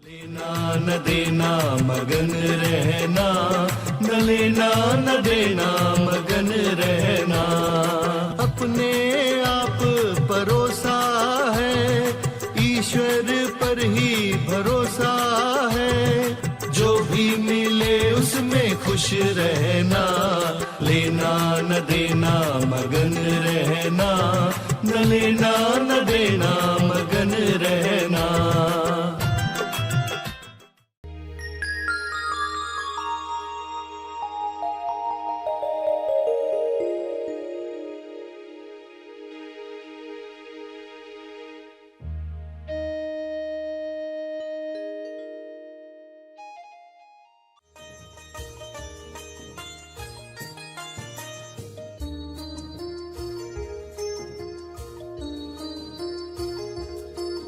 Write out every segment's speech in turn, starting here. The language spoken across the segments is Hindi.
लेना न देना मगन रहना, न लेना न देना मगन रहना। अपने आप परोसा है, ईश्वर पर ही भरोसा है। जो भी मिले उसमें खुश रहना, लेना न देना मगन रहना, न लेना न देना मगन रहना।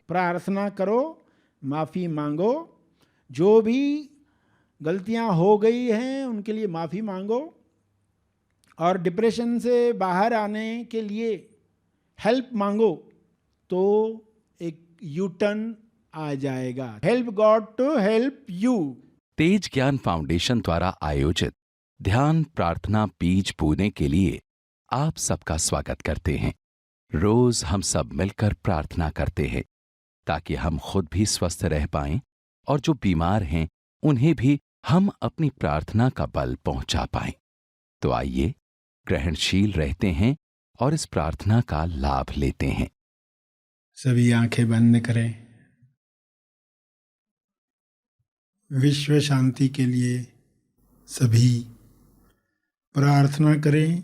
प्रार्थना करो, माफ़ी मांगो। जो भी गलतियां हो गई हैं उनके लिए माफ़ी मांगो, और डिप्रेशन से बाहर आने के लिए हेल्प मांगो, तो एक यू टर्न आ जाएगा। Help God to help you. Tej Gyan foundation द्वारा आयोजित ध्यान प्रार्थना बीज बोने के लिए आप सबका स्वागत करते हैं। रोज हम सब मिलकर प्रार्थना करते हैं ताकि हम खुद भी स्वस्थ रह पाएं और जो बीमार हैं उन्हें भी हम अपनी प्रार्थना का बल पहुंचा पाएं। तो आइए ग्रहणशील रहते हैं और इस प्रार्थना का लाभ लेते हैं। सभी आंखें बंद करें। विश्व शांति के लिए सभी प्रार्थना करें।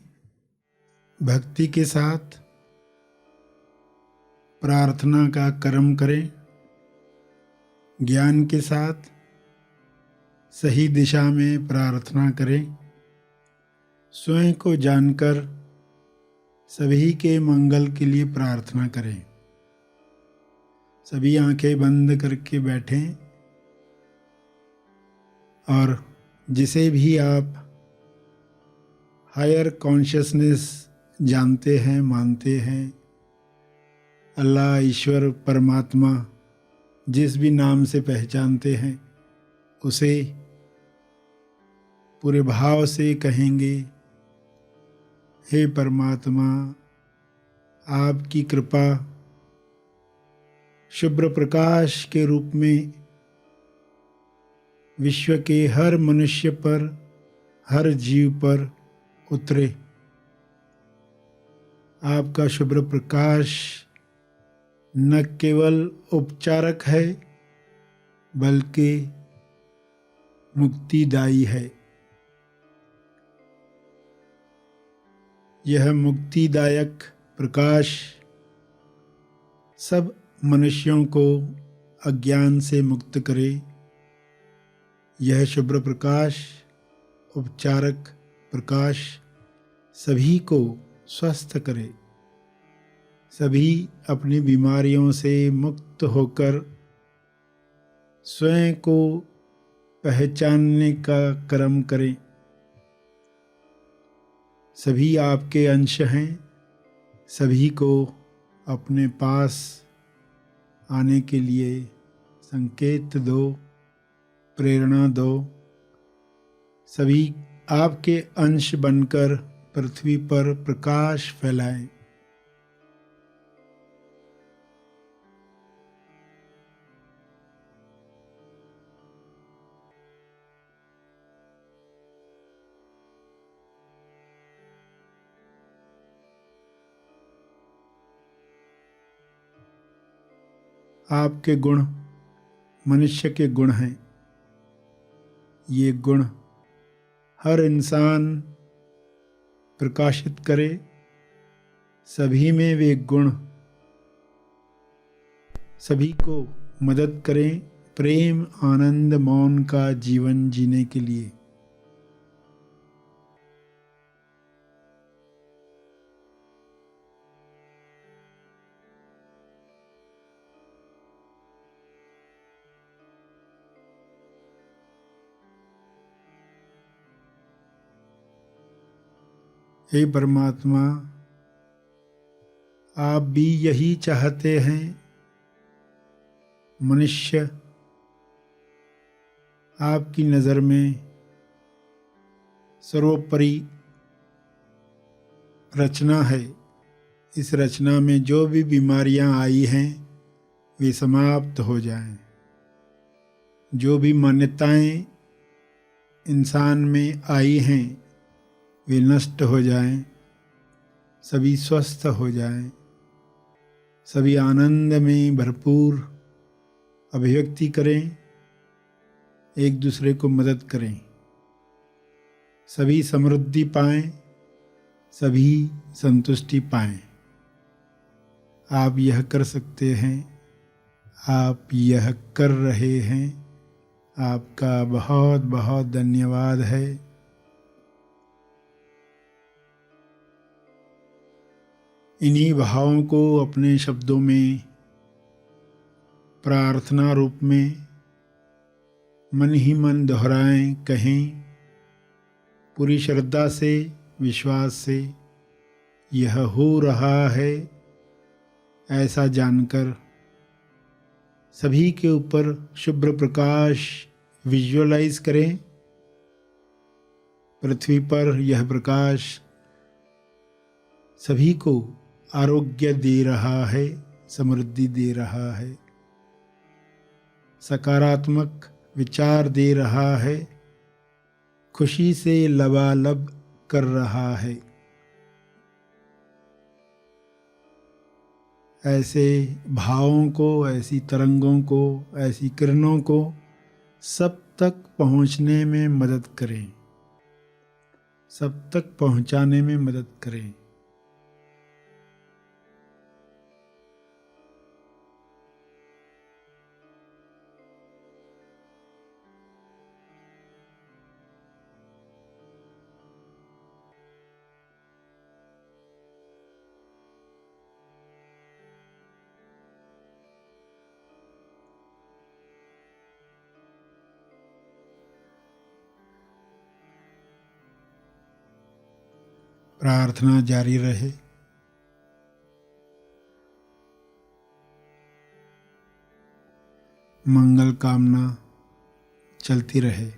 भक्ति के साथ प्रार्थना का कर्म करें। ज्ञान के साथ सही दिशा में प्रार्थना करें। स्वयं को जानकर सभी के मंगल के लिए प्रार्थना करें। सभी आंखें बंद करके बैठें और जिसे भी आप हायर कॉन्शियसनेस जानते हैं, मानते हैं, अल्लाह, ईश्वर, परमात्मा, जिस भी नाम से पहचानते हैं, उसे पूरे भाव से कहेंगे, हे परमात्मा, आपकी कृपा शुभ्र प्रकाश के रूप में विश्व के हर मनुष्य पर, हर जीव पर उतरे। आपका शुभ्र प्रकाश न केवल उपचारक है बल्कि मुक्तिदायी है। यह मुक्तिदायक प्रकाश सब मनुष्यों को अज्ञान से मुक्त करे। यह शुभ्र प्रकाश, उपचारक प्रकाश सभी को स्वस्थ करे। सभी अपनी बीमारियों से मुक्त होकर स्वयं को पहचानने का कर्म करें। सभी आपके अंश हैं। सभी को अपने पास आने के लिए संकेत दो, प्रेरणा दो। सभी आपके अंश बनकर पृथ्वी पर प्रकाश फैलाएं। आपके गुण मनुष्य के गुण हैं। ये गुण हर इंसान प्रकाशित करे। सभी में वे गुण सभी को मदद करें प्रेम, आनंद, मौन का जीवन जीने के लिए। हे परमात्मा, आप भी यही चाहते हैं। मनुष्य आपकी नज़र में सर्वोपरि रचना है। इस रचना में जो भी बीमारियां आई हैं वे समाप्त हो जाएं। जो भी मान्यताएं इंसान में आई हैं वे नष्ट हो जाएं, सभी स्वस्थ हो जाएं, सभी आनंद में भरपूर अभिव्यक्ति करें, एक दूसरे को मदद करें, सभी समृद्धि पाएं, सभी संतुष्टि पाएं। आप यह कर सकते हैं, आप यह कर रहे हैं। आपका बहुत बहुत धन्यवाद है। इन्हीं भावों को अपने शब्दों में प्रार्थना रूप में मन ही मन दोहराएं, कहें पूरी श्रद्धा से, विश्वास से। यह हो रहा है ऐसा जानकर सभी के ऊपर शुभ्र प्रकाश विजुअलाइज करें। पृथ्वी पर यह प्रकाश सभी को आरोग्य दे रहा है, समृद्धि दे रहा है, सकारात्मक विचार दे रहा है, खुशी से लबालब कर रहा है। ऐसे भावों को, ऐसी तरंगों को, ऐसी किरणों को सब तक पहुंचने में मदद करें, सब तक पहुंचाने में मदद करें। प्रार्थना जारी रहे। मंगल कामना चलती रहे।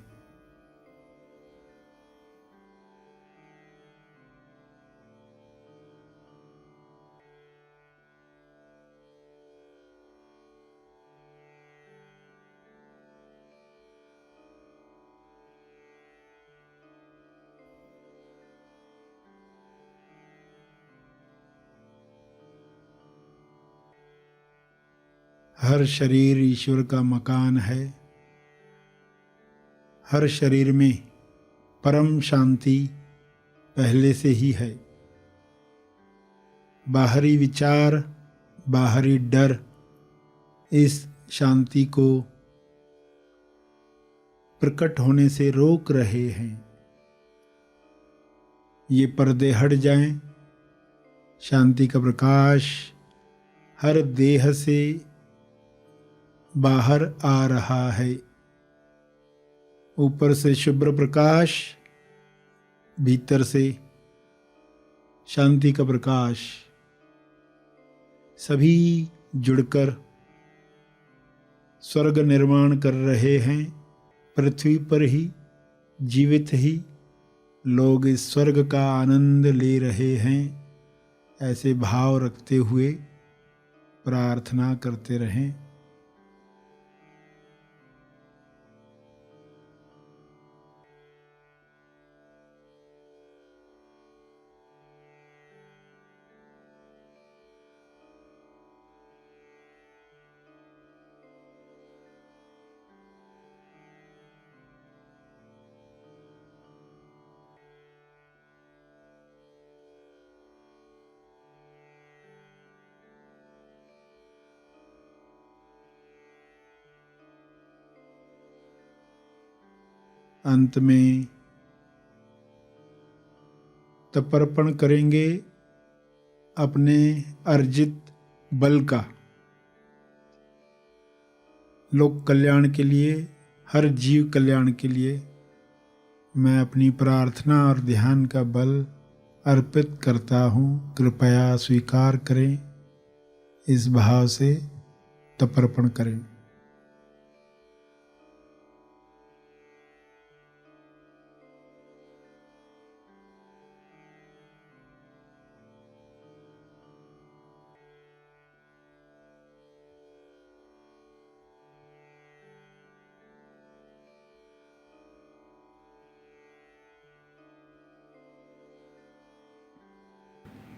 हर शरीर ईश्वर का मकान है। हर शरीर में परम शांति पहले से ही है। बाहरी विचार, बाहरी डर इस शांति को प्रकट होने से रोक रहे हैं। ये पर्दे हट जाएं, शांति का प्रकाश हर देह से बाहर आ रहा है। ऊपर से शुभ्र प्रकाश, भीतर से शांति का प्रकाश, सभी जुड़कर स्वर्ग निर्माण कर रहे हैं। पृथ्वी पर ही, जीवित ही लोग इस स्वर्ग का आनंद ले रहे हैं। ऐसे भाव रखते हुए प्रार्थना करते रहें। अंत में तर्पण करेंगे अपने अर्जित बल का, लोक कल्याण के लिए, हर जीव कल्याण के लिए। मैं अपनी प्रार्थना और ध्यान का बल अर्पित करता हूँ, कृपया स्वीकार करें। इस भाव से तर्पण करें।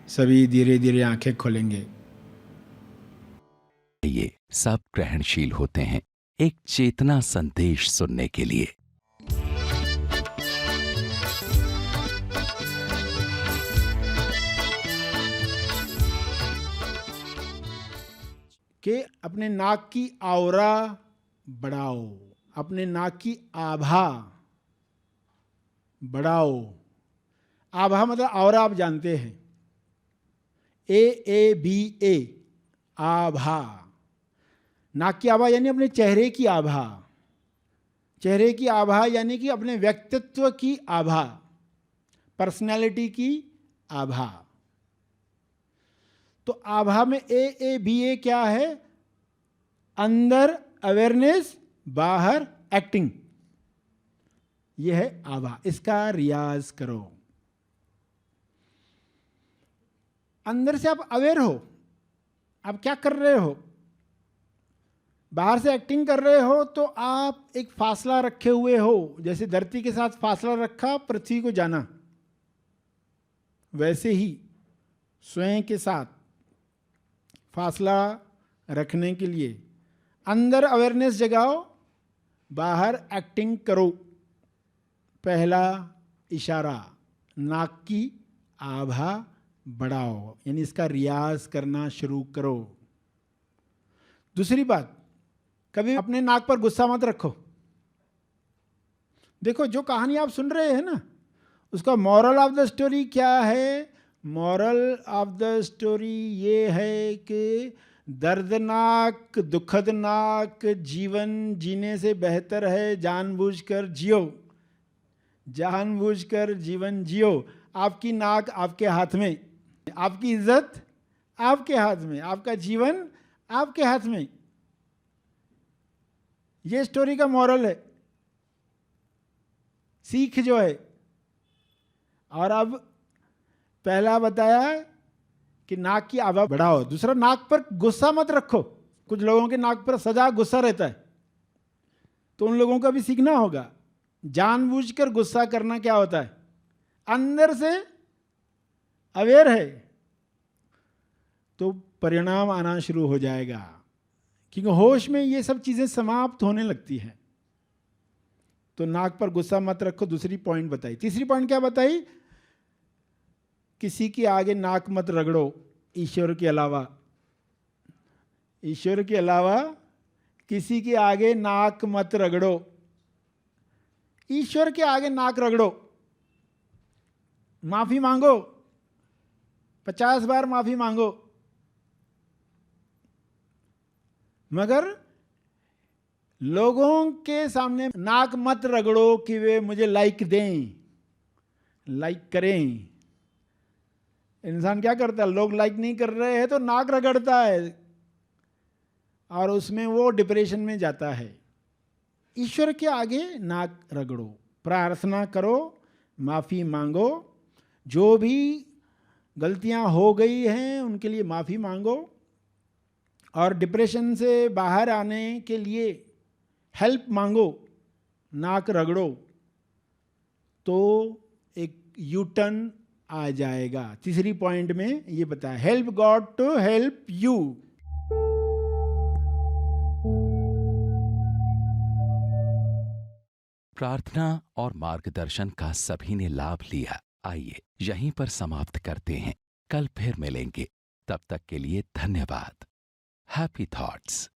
सभी धीरे धीरे आंखें खोलेंगे। ये सब ग्रहणशील होते हैं एक चेतना संदेश सुनने के लिए। कि अपने नाक की आवरा बढ़ाओ, अपने नाक की आभा बढ़ाओ। आभा मतलब आवरा आप जानते हैं, AABA आभा। नाक की आभा यानी अपने चेहरे की आभा, चेहरे की आभा यानी कि अपने व्यक्तित्व की आभा, पर्सनैलिटी की आभा। तो आभा में AABA क्या है? अंदर अवेयरनेस, बाहर एक्टिंग। यह है आभा। इसका रियाज करो। अंदर से आप अवेयर हो, आप क्या कर रहे हो। बाहर से एक्टिंग कर रहे हो तो आप एक फासला रखे हुए हो, जैसे धरती के साथ फासला रखा पृथ्वी को जाना, वैसे ही स्वयं के साथ फासला रखने के लिए अंदर अवेयरनेस जगाओ, बाहर एक्टिंग करो। पहला इशारा, नाक की आभा बढ़ाओ, यानी इसका रियाज करना शुरू करो। दूसरी बात, कभी अपने नाक पर गुस्सा मत रखो। देखो, जो कहानी आप सुन रहे हैं ना, उसका मॉरल ऑफ द स्टोरी क्या है? मॉरल ऑफ द स्टोरी ये है कि दर्दनाक दुखदनाक जीवन जीने से बेहतर है जानबूझकर जियो, जानबूझकर जीवन जियो। आपकी नाक आपके हाथ में, आपकी इज्जत आपके हाथ में, आपका जीवन आपके हाथ में। ये स्टोरी का मॉरल है, सीख जो है। और अब पहला बताया कि नाक की आभा बढ़ाओ। दूसरा, नाक पर गुस्सा मत रखो। कुछ लोगों के नाक पर सदा गुस्सा रहता है, तो उन लोगों का भी सीखना होगा। जानबूझकर गुस्सा करना क्या होता है? अंदर से अवेयर है तो परिणाम आना शुरू हो जाएगा, क्योंकि होश में ये सब चीजें समाप्त होने लगती हैं। तो नाक पर गुस्सा मत रखो, दूसरी पॉइंट बताई। तीसरी पॉइंट क्या बताई? किसी के आगे नाक मत रगड़ो, ईश्वर के अलावा। ईश्वर के अलावा किसी के आगे नाक मत रगड़ो। ईश्वर के आगे नाक रगड़ो, माफी मांगो, 50 बार माफी मांगो, मगर लोगों के सामने नाक मत रगड़ो कि वे मुझे लाइक दें, लाइक करें। इंसान क्या करता है? लोग लाइक नहीं कर रहे हैं तो नाक रगड़ता है, और उसमें वो डिप्रेशन में जाता है। ईश्वर के आगे नाक रगड़ो, प्रार्थना करो, माफ़ी मांगो। जो भी गलतियां हो गई हैं उनके लिए माफ़ी मांगो, और डिप्रेशन से बाहर आने के लिए हेल्प मांगो। नाक रगड़ो तो एक यू टर्न आ जाएगा। तीसरी पॉइंट में ये बताया, help God to help you. प्रार्थना और मार्गदर्शन का सभी ने लाभ लिया। आइए यहीं पर समाप्त करते हैं, कल फिर मिलेंगे। तब तक के लिए धन्यवाद। Happy thoughts.